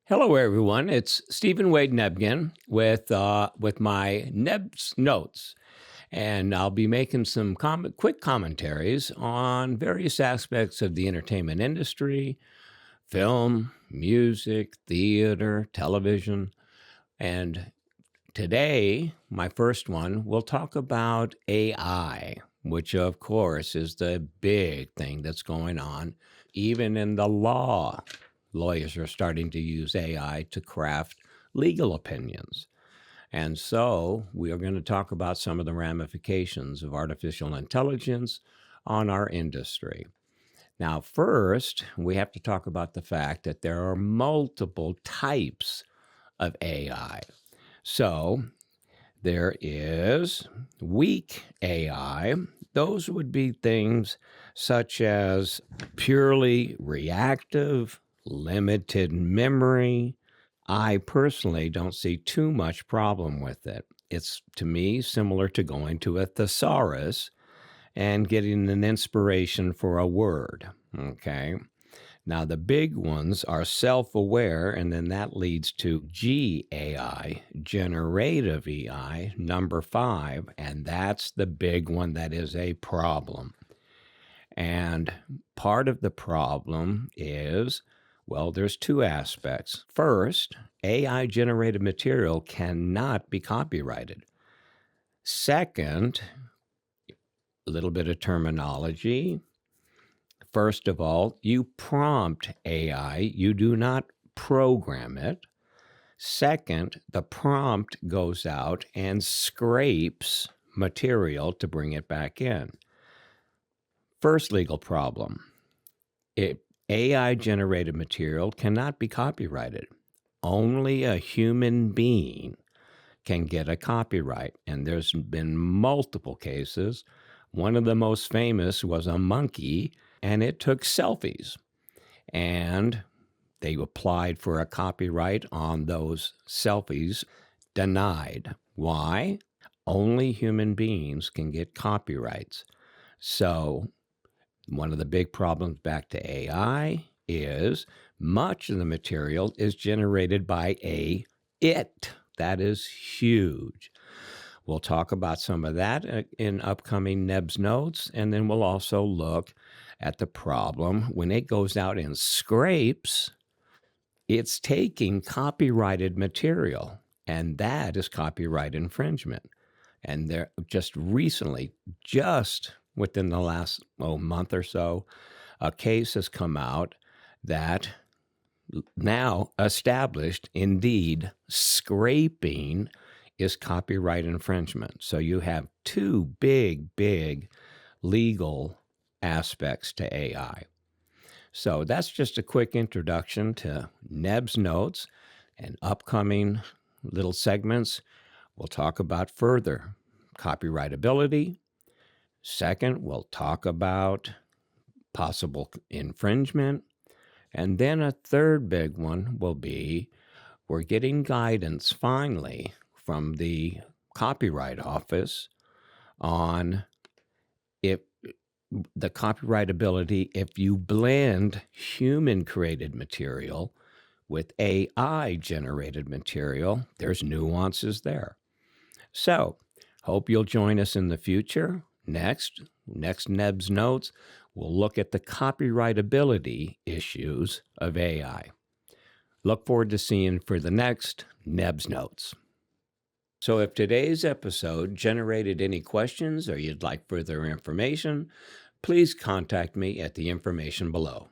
Hello, everyone. It's Stephen Wade Nebgen with my Neb's Notes, and I'll be making some quick commentaries on various aspects of the entertainment industry, film, music, theater, television, and today, my first one, we'll talk about AI, which of course is the big thing that's going on, even in the law. Lawyers are starting to use AI to craft legal opinions. And so we are going to talk about some of the ramifications of artificial intelligence on our industry. Now, first, we have to talk about the fact that there are multiple types of AI. So there is weak AI. Those would be things such as purely reactive, limited memory. I personally don't see too much problem with it. It's, to me, similar to going to a thesaurus and getting an inspiration for a word, okay? Now, the big ones are self-aware, and then that leads to GAI, generative AI, number 5, and that's the big one that is a problem. And part of the problem is, well, there's two aspects. First, AI-generated material cannot be copyrighted. Second, a little bit of terminology. First of all, you prompt AI, you do not program it. Second, the prompt goes out and scrapes material to bring it back in. First legal problem, AI-generated material cannot be copyrighted. Only a human being can get a copyright, and there's been multiple cases. One of the most famous was a monkey, and it took selfies, and they applied for a copyright on those selfies, denied. Why? Only human beings can get copyrights. So one of the big problems back to AI is much of the material is generated by it. That is huge. We'll talk about some of that in upcoming Neb's Notes, and then we'll also look at the problem when it goes out and scrapes, it's taking copyrighted material, and that is copyright infringement. And there just recently, just within the last month or so, a case has come out that now established, indeed, scraping is copyright infringement. So you have two big legal aspects to AI. So that's just a quick introduction to Neb's Notes, and upcoming little segments we'll talk about further copyrightability. Second, we'll talk about possible infringement. And then a third big one will be we're getting guidance finally from the Copyright Office on if the copyrightability if you blend human-created material with AI-generated material. There's nuances there. So, hope you'll join us in the future. Next Neb's Notes, we'll look at the copyrightability issues of AI. Look forward to seeing for the next Neb's Notes. So if today's episode generated any questions or you'd like further information, please contact me at the information below.